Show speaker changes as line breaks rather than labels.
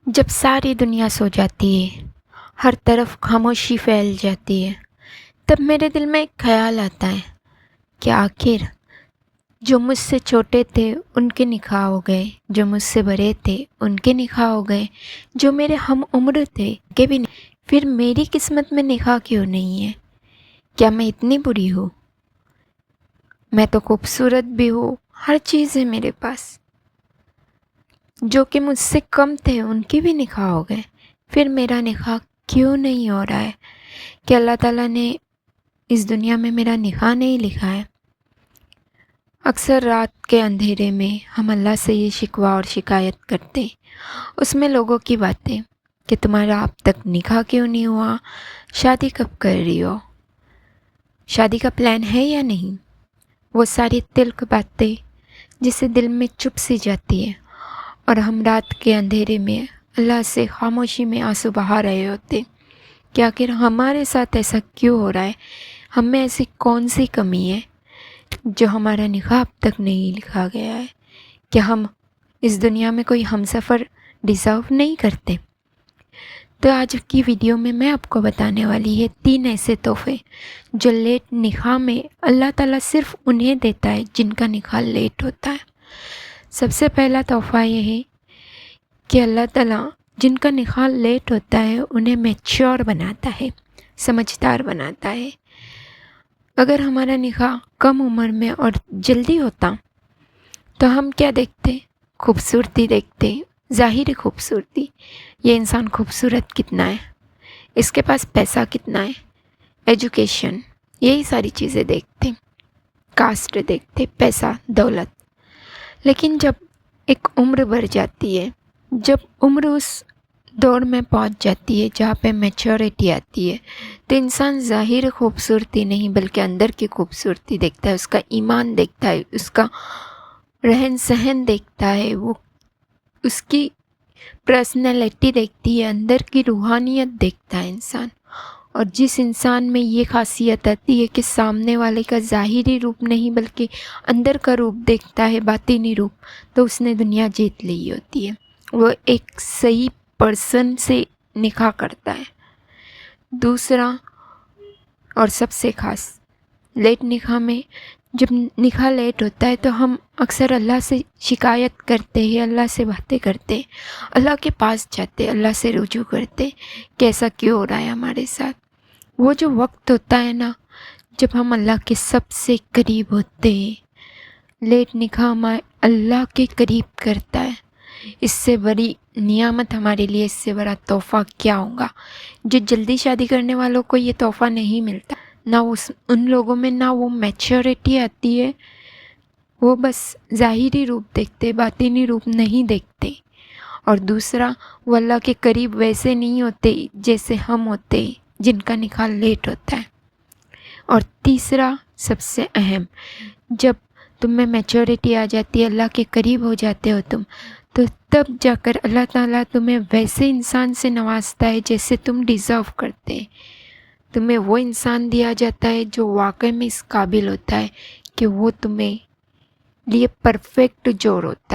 جب ساری دنیا سو جاتی ہے، ہر طرف خاموشی پھیل جاتی ہے، تب میرے دل میں ایک خیال آتا ہے کہ آخر جو مجھ سے چھوٹے تھے ان کے نکاح ہو گئے، جو مجھ سے بڑے تھے ان کے نکاح ہو گئے، جو میرے ہم عمر تھے کہ بھی نہیں، پھر میری قسمت میں نکاح کیوں نہیں ہے؟ کیا میں اتنی بری ہوں؟ میں تو خوبصورت بھی ہوں، ہر چیز ہے میرے پاس۔ جو کہ مجھ سے کم تھے ان کی بھی نکاح ہو گئے، پھر میرا نکاح کیوں نہیں ہو رہا ہے؟ کہ اللہ تعالیٰ نے اس دنیا میں میرا نکاح نہیں لکھا ہے؟ اکثر رات کے اندھیرے میں ہم اللہ سے یہ شکوہ اور شکایت کرتے ہیں، اس میں لوگوں کی باتیں کہ تمہارا اب تک نکاح کیوں نہیں ہوا، شادی کب کر رہی ہو، شادی کا پلان ہے یا نہیں، وہ ساری تلخ باتیں جسے دل میں چپ سی جاتی ہے، اور ہم رات کے اندھیرے میں اللہ سے خاموشی میں آنسو بہا رہے ہوتے کہ آخر ہمارے ساتھ ایسا کیوں ہو رہا ہے، ہم میں ایسی کون سی کمی ہے جو ہمارا نکاح اب تک نہیں لکھا گیا ہے؟ کیا ہم اس دنیا میں کوئی ہم سفر ڈیزرو نہیں کرتے؟ تو آج کی ویڈیو میں آپ کو بتانے والی ہے 3 ایسے تحفے جو لیٹ نکاح میں اللہ تعالیٰ صرف انہیں دیتا ہے جن کا نکاح لیٹ ہوتا ہے۔ سب سے پہلا تحفہ یہ ہے کہ اللہ تعالیٰ جن کا نکاح لیٹ ہوتا ہے انہیں میچور بناتا ہے، سمجھدار بناتا ہے۔ اگر ہمارا نکاح کم عمر میں اور جلدی ہوتا تو ہم کیا دیکھتے؟ خوبصورتی دیکھتے، ظاہری خوبصورتی، یہ انسان خوبصورت کتنا ہے، اس کے پاس پیسہ کتنا ہے، ایجوکیشن، یہی ساری چیزیں دیکھتے، کاسٹ دیکھتے، پیسہ، دولت۔ لیکن جب ایک عمر بڑھ جاتی ہے، جب عمر اس دور میں پہنچ جاتی ہے جہاں پہ میچورٹی آتی ہے، تو انسان ظاہر خوبصورتی نہیں بلکہ اندر کی خوبصورتی دیکھتا ہے، اس کا ایمان دیکھتا ہے، اس کا رہن سہن دیکھتا ہے، وہ اس کی پرسنالٹی دیکھتی ہے، اندر کی روحانیت دیکھتا ہے انسان۔ اور جس انسان میں یہ خاصیت آتی ہے کہ سامنے والے کا ظاہری روپ نہیں بلکہ اندر کا روپ دیکھتا ہے، باطنی روپ، تو اس نے دنیا جیت لی ہوتی ہے، وہ ایک صحیح پرسن سے نکاح کرتا ہے۔ دوسرا اور سب سے خاص، لیٹ نکاح میں جب نکاح لیٹ ہوتا ہے تو ہم اکثر اللہ سے شکایت کرتے ہیں، اللہ سے باتیں کرتے، اللہ کے پاس جاتے، اللہ سے رجوع کرتے کہ ایسا کیوں ہو رہا ہے ہمارے ساتھ۔ وہ جو وقت ہوتا ہے نا جب ہم اللہ کے سب سے قریب ہوتے ہیں، لیٹ نکاح ہمیں اللہ کے قریب کرتا ہے۔ اس سے بڑی نعمت ہمارے لیے، اس سے بڑا تحفہ کیا ہوگا؟ جو جلدی شادی کرنے والوں کو یہ تحفہ نہیں ملتا، نہ ان لوگوں میں نہ وہ میچورٹی آتی ہے، وہ بس ظاہری روپ دیکھتے، باطنی روپ نہیں دیکھتے۔ اور دوسرا، وہ اللہ کے قریب ویسے نہیں ہوتے جیسے ہم ہوتے جن کا نکاح لیٹ ہوتا ہے۔ اور تیسرا سب سے اہم، جب تم میں میچورٹی آ جاتی ہے، اللہ کے قریب ہو جاتے ہو تم، تو تب جا کر اللہ تعالیٰ تمہیں ویسے انسان سے نوازتا ہے جیسے تم ڈیزرو کرتے ہیں۔ تمہیں وہ انسان دیا جاتا ہے جو واقعی میں اس قابل ہوتا ہے کہ وہ تمہیں لیے پرفیکٹ جوڑ ہوتا ہے۔